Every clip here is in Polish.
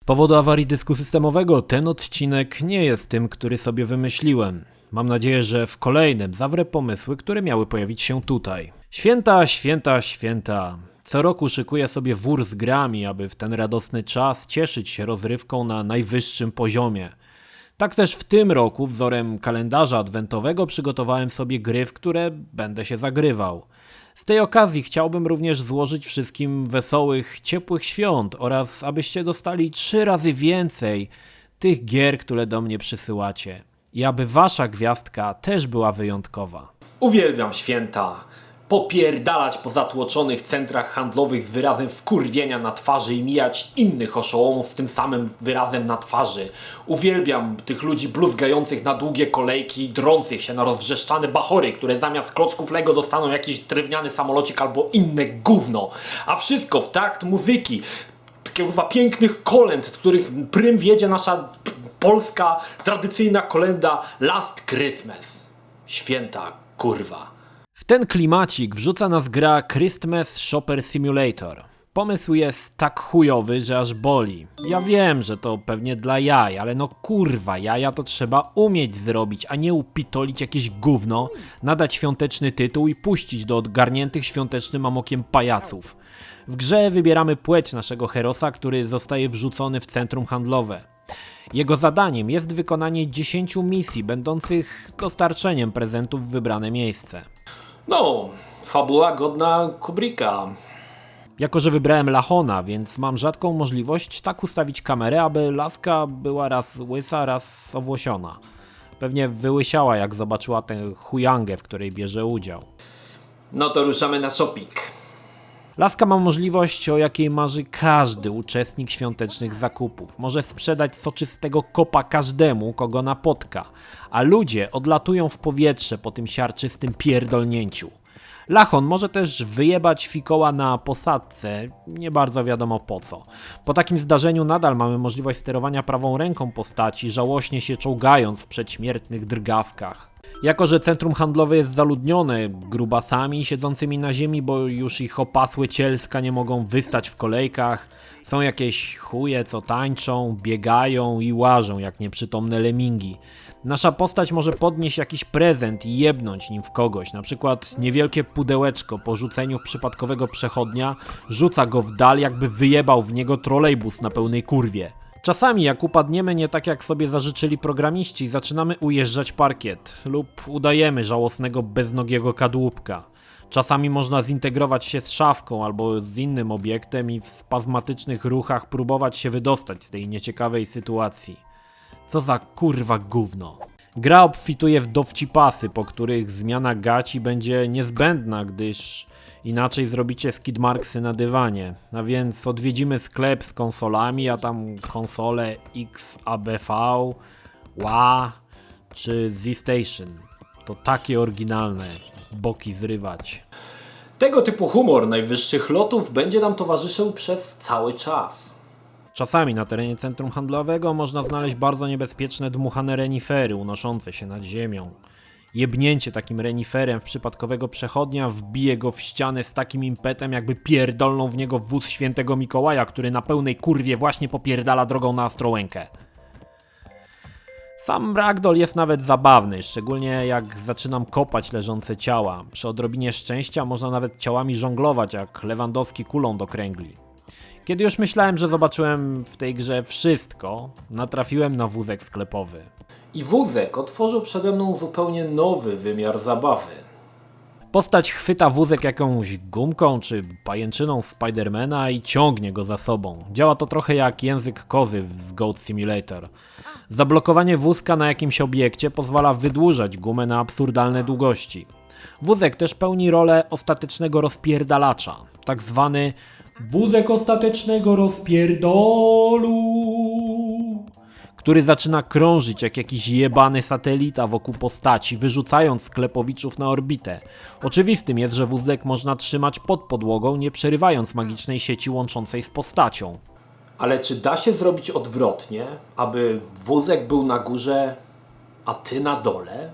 Z powodu awarii dysku systemowego ten odcinek nie jest tym, który sobie wymyśliłem. Mam nadzieję, że w kolejnym zawrę pomysły, które miały pojawić się tutaj. Święta, święta, święta. Co roku szykuję sobie wór z grami, aby w ten radosny czas cieszyć się rozrywką na najwyższym poziomie. Tak też w tym roku wzorem kalendarza adwentowego przygotowałem sobie gry, w które będę się zagrywał. Z tej okazji chciałbym również złożyć wszystkim wesołych, ciepłych świąt oraz abyście dostali 3 razy więcej tych gier, które do mnie przysyłacie. I aby wasza gwiazdka też była wyjątkowa. Uwielbiam święta. Popierdalać po zatłoczonych centrach handlowych z wyrazem wkurwienia na twarzy i mijać innych oszołomów z tym samym wyrazem na twarzy. Uwielbiam tych ludzi bluzgających na długie kolejki i drących się na rozwrzeszczane bachory, które zamiast klocków Lego dostaną jakiś drewniany samolocik albo inne gówno. A wszystko w takt muzyki. Kurwa pięknych kolęd, których prym wiedzie nasza polska tradycyjna kolenda Last Christmas. Święta, kurwa. W ten klimacik wrzuca nas gra Christmas Shopper Simulator. Pomysł jest tak chujowy, że aż boli. Ja wiem, że to pewnie dla jaj, ale no kurwa, jaja to trzeba umieć zrobić, a nie upitolić jakieś gówno, nadać świąteczny tytuł i puścić do odgarniętych świątecznym amokiem pajaców. W grze wybieramy płeć naszego herosa, który zostaje wrzucony w centrum handlowe. Jego zadaniem jest wykonanie 10 misji, będących dostarczeniem prezentów w wybrane miejsce. No, fabuła godna Kubricka. Jako że wybrałem Lachona, więc mam rzadką możliwość tak ustawić kamerę, aby laska była raz łysa, raz owłosiona. Pewnie wyłysiała, jak zobaczyła tę chujangę, w której bierze udział. No to ruszamy na shopping. Laska ma możliwość, o jakiej marzy każdy uczestnik świątecznych zakupów. Może sprzedać soczystego kopa każdemu, kogo napotka, a ludzie odlatują w powietrze po tym siarczystym pierdolnięciu. Lachon może też wyjebać fikoła na posadzce, nie bardzo wiadomo po co. Po takim zdarzeniu nadal mamy możliwość sterowania prawą ręką postaci, żałośnie się czołgając w przedśmiertnych drgawkach. Jako że centrum handlowe jest zaludnione grubasami siedzącymi na ziemi, bo już ich opasłe cielska nie mogą wystać w kolejkach, są jakieś chuje, co tańczą, biegają i łażą jak nieprzytomne lemingi. Nasza postać może podnieść jakiś prezent i jebnąć nim w kogoś, na przykład niewielkie pudełeczko po rzuceniu w przypadkowego przechodnia rzuca go w dal, jakby wyjebał w niego trolejbus na pełnej kurwie. Czasami jak upadniemy nie tak jak sobie zażyczyli programiści, zaczynamy ujeżdżać parkiet lub udajemy żałosnego beznogiego kadłubka. Czasami można zintegrować się z szafką albo z innym obiektem i w spazmatycznych ruchach próbować się wydostać z tej nieciekawej sytuacji. Co za kurwa gówno. Gra obfituje w dowcipasy, po których zmiana gaci będzie niezbędna, gdyż inaczej zrobicie skidmarksy na dywanie. A więc odwiedzimy sklep z konsolami, a tam konsole XABV, WA czy Z-Station. To takie oryginalne, boki zrywać. Tego typu humor najwyższych lotów będzie nam towarzyszył przez cały czas. Czasami na terenie centrum handlowego można znaleźć bardzo niebezpieczne dmuchane renifery unoszące się nad ziemią. Jebnięcie takim reniferem w przypadkowego przechodnia wbije go w ścianę z takim impetem, jakby pierdolnął w niego wóz świętego Mikołaja, który na pełnej kurwie właśnie popierdala drogą na Ostrołękę. Sam ragdoll jest nawet zabawny, szczególnie jak zaczynam kopać leżące ciała. Przy odrobinie szczęścia można nawet ciałami żonglować, jak Lewandowski kulą do kręgli. Kiedy już myślałem, że zobaczyłem w tej grze wszystko, natrafiłem na wózek sklepowy. I wózek otworzył przede mną zupełnie nowy wymiar zabawy. Postać chwyta wózek jakąś gumką czy pajęczyną Spidermana i ciągnie go za sobą. Działa to trochę jak język kozy z Goat Simulator. Zablokowanie wózka na jakimś obiekcie pozwala wydłużać gumę na absurdalne długości. Wózek też pełni rolę ostatecznego rozpierdalacza, tak zwany wózek ostatecznego rozpierdolu, który zaczyna krążyć jak jakiś jebany satelita wokół postaci, wyrzucając sklepowiczów na orbitę. Oczywistym jest, że wózek można trzymać pod podłogą, nie przerywając magicznej sieci łączącej z postacią. Ale czy da się zrobić odwrotnie, aby wózek był na górze, a ty na dole?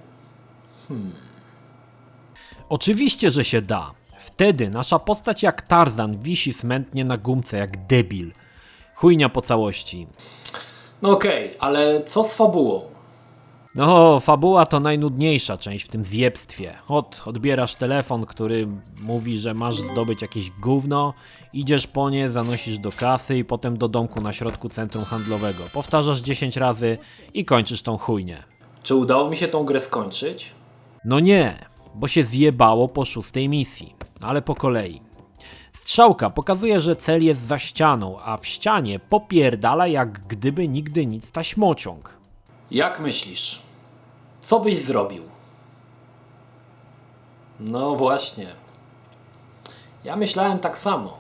Oczywiście, że się da. Wtedy nasza postać jak Tarzan wisi smętnie na gumce jak debil. Chujnia po całości. No okej, ale co z fabułą? No, fabuła to najnudniejsza część w tym zjebstwie. Odbierasz telefon, który mówi, że masz zdobyć jakieś gówno, idziesz po nie, zanosisz do kasy i potem do domku na środku centrum handlowego. Powtarzasz 10 razy i kończysz tą chujnię. Czy udało mi się tą grę skończyć? No nie, bo się zjebało po 6. misji, ale po kolei. Strzałka pokazuje, że cel jest za ścianą, a w ścianie popierdala jak gdyby nigdy nic taśmociąg. Jak myślisz? Co byś zrobił? No właśnie. Ja myślałem tak samo.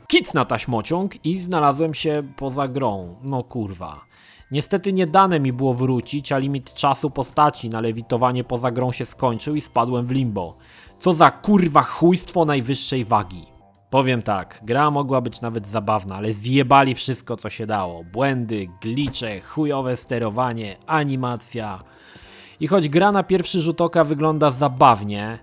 Kic na taśmociąg i znalazłem się poza grą. No kurwa. Niestety nie dane mi było wrócić, a limit czasu postaci na lewitowanie poza grą się skończył i spadłem w limbo. Co za kurwa chujstwo najwyższej wagi. Powiem tak, gra mogła być nawet zabawna, ale zjebali wszystko co się dało. Błędy, glitche, chujowe sterowanie, animacja. I choć gra na pierwszy rzut oka wygląda zabawnie,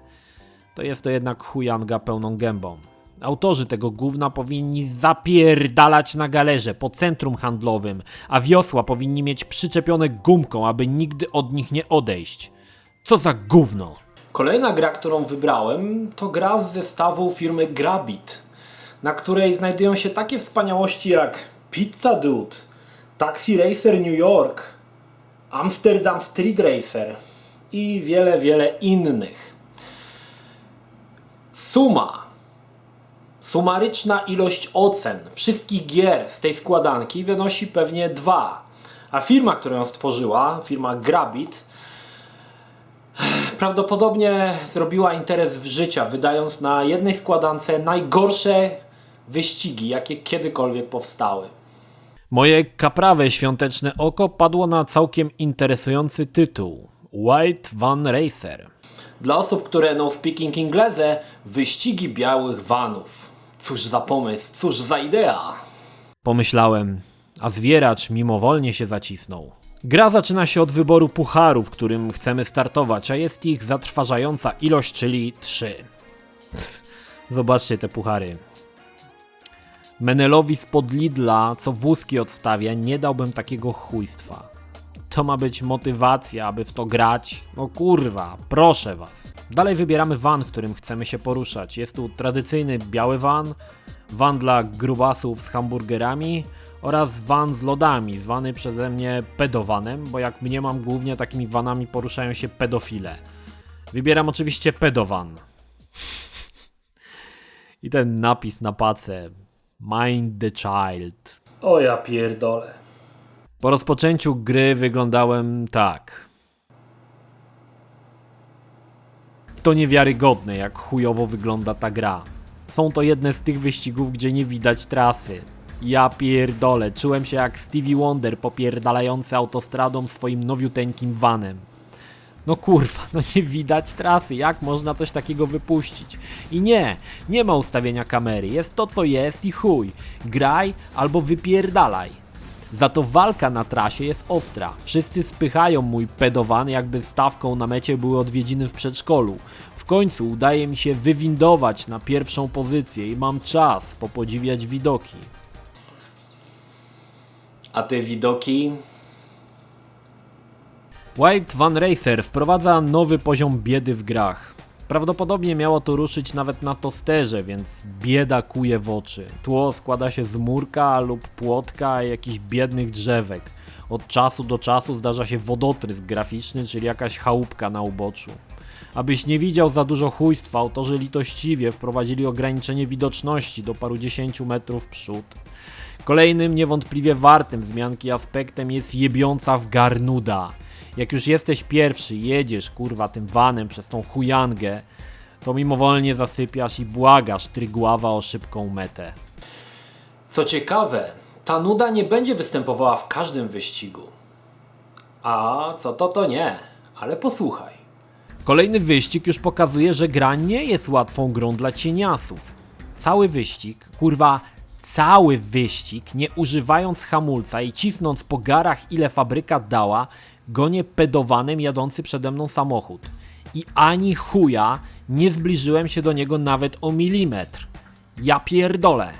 to jest to jednak chujanga pełną gębą. Autorzy tego gówna powinni zapierdalać na galerze po centrum handlowym, a wiosła powinni mieć przyczepione gumką, aby nigdy od nich nie odejść. Co za gówno! Kolejna gra, którą wybrałem, to gra z zestawu firmy Grabit, na której znajdują się takie wspaniałości jak Pizza Dude, Taxi Racer New York, Amsterdam Street Racer i wiele innych. Sumaryczna ilość ocen wszystkich gier z tej składanki wynosi pewnie 2, a firma, która ją stworzyła, firma Grabit, prawdopodobnie zrobiła interes w życia, wydając na jednej składance najgorsze wyścigi, jakie kiedykolwiek powstały. Moje kaprawe świąteczne oko padło na całkiem interesujący tytuł. White Van Racer. Dla osób, które no speaking inglese, wyścigi białych vanów. Cóż za pomysł, cóż za idea. Pomyślałem, a zwieracz mimowolnie się zacisnął. Gra zaczyna się od wyboru pucharu, w którym chcemy startować, a jest ich zatrważająca ilość, czyli 3. Zobaczcie te puchary. Menelowi spod Lidla, co wózki odstawia, nie dałbym takiego chujstwa. To ma być motywacja, aby w to grać? No kurwa, proszę was. Dalej wybieramy van, którym chcemy się poruszać. Jest tu tradycyjny biały van dla grubasów z hamburgerami oraz van z lodami, zwany przeze mnie pedowanem, bo jak mniemam głównie takimi vanami poruszają się pedofile. Wybieram oczywiście pedowan. I ten napis na pace. Mind the child. O ja pierdolę. Po rozpoczęciu gry wyglądałem tak. To niewiarygodne, jak chujowo wygląda ta gra. Są to jedne z tych wyścigów, gdzie nie widać trasy. Ja pierdolę, czułem się jak Stevie Wonder popierdalający autostradą swoim nowiuteńkim vanem. No kurwa, no nie widać trasy, jak można coś takiego wypuścić? I nie ma ustawienia kamery, jest to co jest i chuj. Graj albo wypierdalaj. Za to walka na trasie jest ostra. Wszyscy spychają mój pedowany, jakby stawką na mecie były odwiedziny w przedszkolu. W końcu udaje mi się wywindować na pierwszą pozycję i mam czas popodziwiać widoki. A te widoki? White Van Racer wprowadza nowy poziom biedy w grach. Prawdopodobnie miało to ruszyć nawet na tosterze, więc bieda kuje w oczy. Tło składa się z murka lub płotka i jakichś biednych drzewek. Od czasu do czasu zdarza się wodotrysk graficzny, czyli jakaś chałupka na uboczu. Abyś nie widział za dużo chujstwa, autorzy litościwie wprowadzili ograniczenie widoczności do paru 10 metrów w przód. Kolejnym niewątpliwie wartym wzmianki aspektem jest jebiąca w garnuda. Jak już jesteś pierwszy, jedziesz kurwa tym vanem przez tą chujangę, to mimowolnie zasypiasz i błagasz Trygława o szybką metę. Co ciekawe, ta nuda nie będzie występowała w każdym wyścigu. A co to nie, ale posłuchaj. Kolejny wyścig już pokazuje, że gra nie jest łatwą grą dla cieniasów. Cały wyścig, nie używając hamulca i cisnąc po garach ile fabryka dała, gonię pedowanym jadący przede mną samochód. I ani chuja nie zbliżyłem się do niego nawet o milimetr. Ja pierdolę.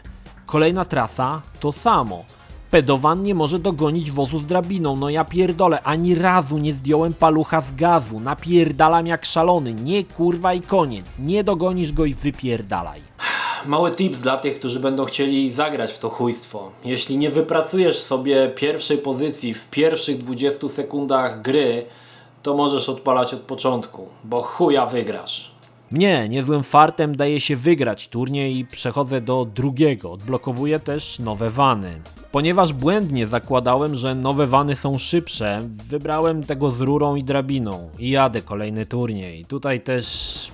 Kolejna trasa to samo. Pedowan nie może dogonić wozu z drabiną, no ja pierdolę, ani razu nie zdjąłem palucha z gazu, napierdalam jak szalony, nie kurwa i koniec, nie dogonisz go i wypierdalaj. Mały tips dla tych, którzy będą chcieli zagrać w to chujstwo. Jeśli nie wypracujesz sobie pierwszej pozycji w pierwszych 20 sekundach gry, to możesz odpalać od początku, bo chuja wygrasz. Mnie niezłym fartem daje się wygrać turniej i przechodzę do drugiego, odblokowuję też nowe wany. Ponieważ błędnie zakładałem, że nowe wany są szybsze, wybrałem tego z rurą i drabiną i jadę kolejny turniej. Tutaj też...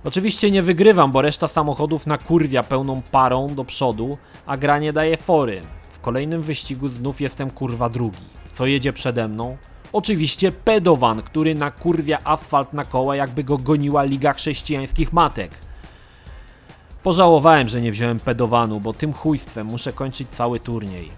Oczywiście nie wygrywam, bo reszta samochodów nakurwia pełną parą do przodu, a gra nie daje fory. W kolejnym wyścigu znów jestem kurwa drugi. Co jedzie przede mną? Oczywiście pedowan, który nakurwia asfalt na koła, jakby go goniła Liga Chrześcijańskich Matek. Pożałowałem, że nie wziąłem pedowanu, bo tym chujstwem muszę kończyć cały turniej.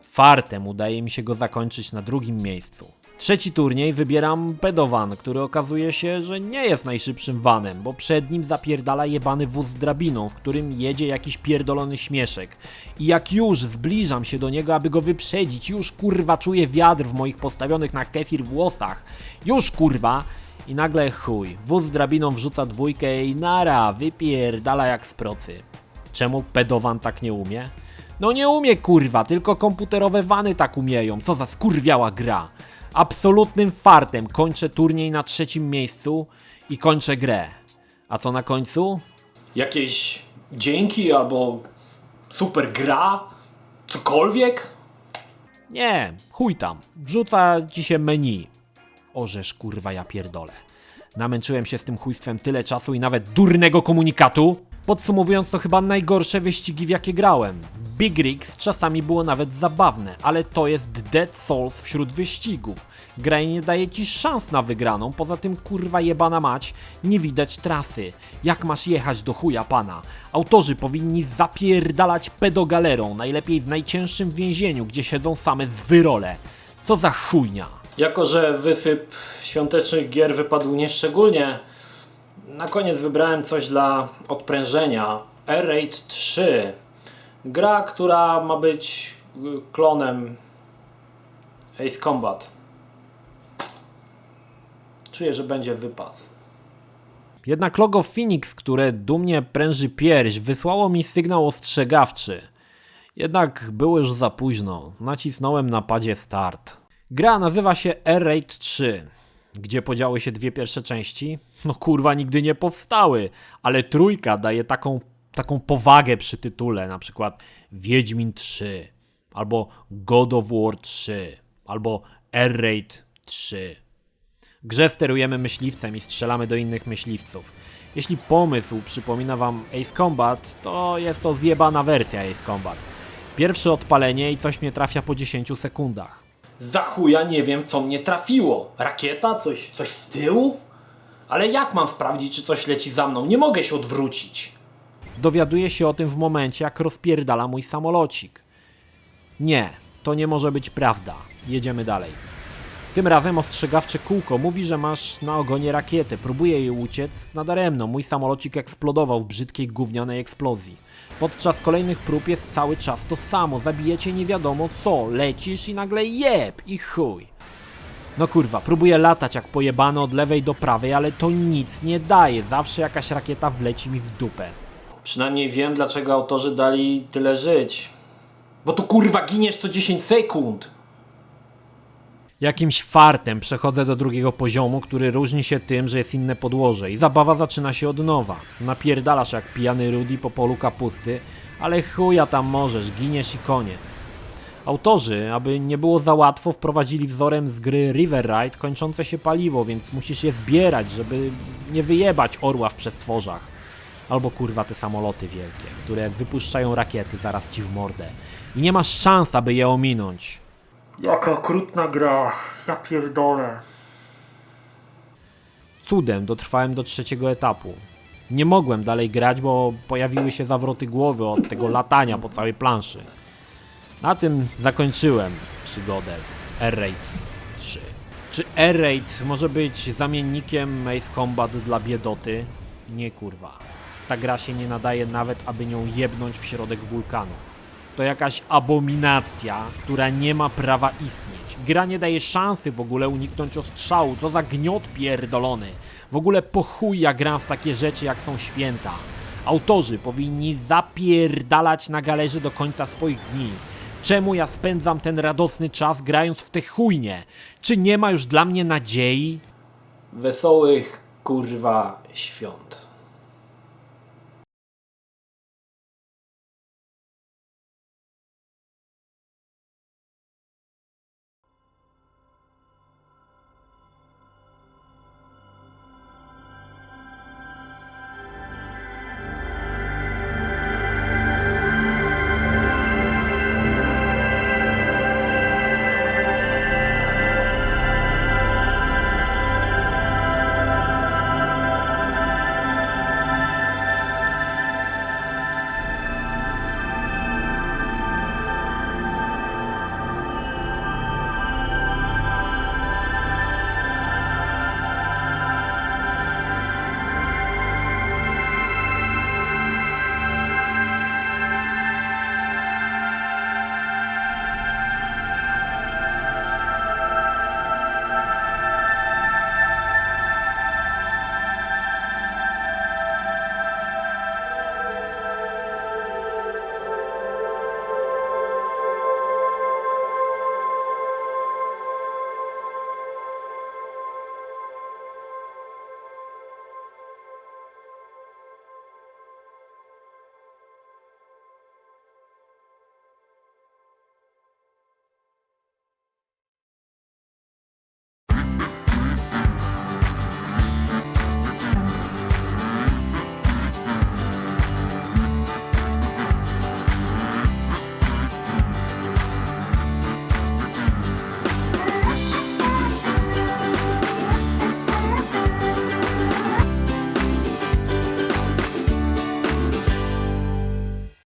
Fartem udaje mi się go zakończyć na drugim miejscu. Trzeci turniej wybieram pedowan, który okazuje się, że nie jest najszybszym vanem, bo przed nim zapierdala jebany wóz z drabiną, w którym jedzie jakiś pierdolony śmieszek. I jak już zbliżam się do niego, aby go wyprzedzić, już kurwa czuję wiatr w moich postawionych na kefir włosach. Już kurwa! I nagle chuj, wóz z drabiną wrzuca dwójkę i nara, wypierdala jak z procy. Czemu pedowan tak nie umie? No nie umie kurwa, tylko komputerowe vany tak umieją, co za skurwiała gra. Absolutnym fartem kończę turniej na trzecim miejscu i kończę grę. A co na końcu? Jakieś dzięki albo super gra? Cokolwiek? Nie, chuj tam, wrzuca ci się menu. Orzesz kurwa ja pierdolę. Namęczyłem się z tym chujstwem tyle czasu i nawet durnego komunikatu. Podsumowując, to chyba najgorsze wyścigi w jakie grałem. Big Rigs czasami było nawet zabawne, ale to jest Dead Souls wśród wyścigów. Gra nie daje ci szans na wygraną, poza tym kurwa jebana mać, nie widać trasy. Jak masz jechać do chuja pana? Autorzy powinni zapierdalać pedogalerą, najlepiej w najcięższym więzieniu, gdzie siedzą same zwyrole. Co za chujnia. Jako że wysyp świątecznych gier wypadł nieszczególnie, na koniec wybrałem coś dla odprężenia. R-Raid 3. Gra, która ma być klonem Ace Combat. Czuję, że będzie wypas. Jednak logo Phoenix, które dumnie pręży pierś, wysłało mi sygnał ostrzegawczy. Jednak było już za późno. Nacisnąłem na padzie start. Gra nazywa się R-Raid 3. Gdzie podziały się dwie pierwsze części? No kurwa, nigdy nie powstały, ale trójka daje taką powagę przy tytule, na przykład Wiedźmin 3, albo God of War 3, albo R-Raid 3. W grze sterujemy myśliwcem i strzelamy do innych myśliwców. Jeśli pomysł przypomina wam Ace Combat, to jest to zjebana wersja Ace Combat. Pierwsze odpalenie i coś mnie trafia po 10 sekundach. Za chuja nie wiem, co mnie trafiło. Rakieta? Coś z tyłu? Ale jak mam sprawdzić, czy coś leci za mną? Nie mogę się odwrócić. Dowiaduję się o tym w momencie, jak rozpierdala mój samolocik. Nie, to nie może być prawda. Jedziemy dalej. Tym razem ostrzegawcze kółko mówi, że masz na ogonie rakietę. Próbuję jej uciec, nadaremno. Mój samolocik eksplodował w brzydkiej gównianej eksplozji. Podczas kolejnych prób jest cały czas to samo. Zabijecie nie wiadomo co. Lecisz i nagle jeb i chuj. No kurwa, próbuję latać jak pojebany od lewej do prawej, ale to nic nie daje. Zawsze jakaś rakieta wleci mi w dupę. Przynajmniej wiem, dlaczego autorzy dali tyle żyć. Bo tu kurwa giniesz co 10 sekund. Jakimś fartem przechodzę do drugiego poziomu, który różni się tym, że jest inne podłoże i zabawa zaczyna się od nowa. Napierdalasz jak pijany Rudy po polu kapusty, ale chuja tam możesz, giniesz i koniec. Autorzy, aby nie było za łatwo, wprowadzili wzorem z gry River Ride kończące się paliwo, więc musisz je zbierać, żeby nie wyjebać orła w przestworzach. Albo kurwa te samoloty wielkie, które wypuszczają rakiety zaraz ci w mordę. I nie masz szans, aby je ominąć. Jaka okrutna gra. Ja pierdolę. Cudem dotrwałem do trzeciego etapu. Nie mogłem dalej grać, bo pojawiły się zawroty głowy od tego latania po całej planszy. Na tym zakończyłem przygodę z R-Raid 3. Czy Air Raid może być zamiennikiem Ace Combat dla biedoty? Nie kurwa. Ta gra się nie nadaje nawet, aby nią jebnąć w środek wulkanu. To jakaś abominacja, która nie ma prawa istnieć. Gra nie daje szansy w ogóle uniknąć ostrzału, to za gniot pierdolony. W ogóle po chuj ja gram w takie rzeczy jak są święta. Autorzy powinni zapierdalać na galerze do końca swoich dni. Czemu ja spędzam ten radosny czas grając w te chujnie? Czy nie ma już dla mnie nadziei? Wesołych kurwa świąt.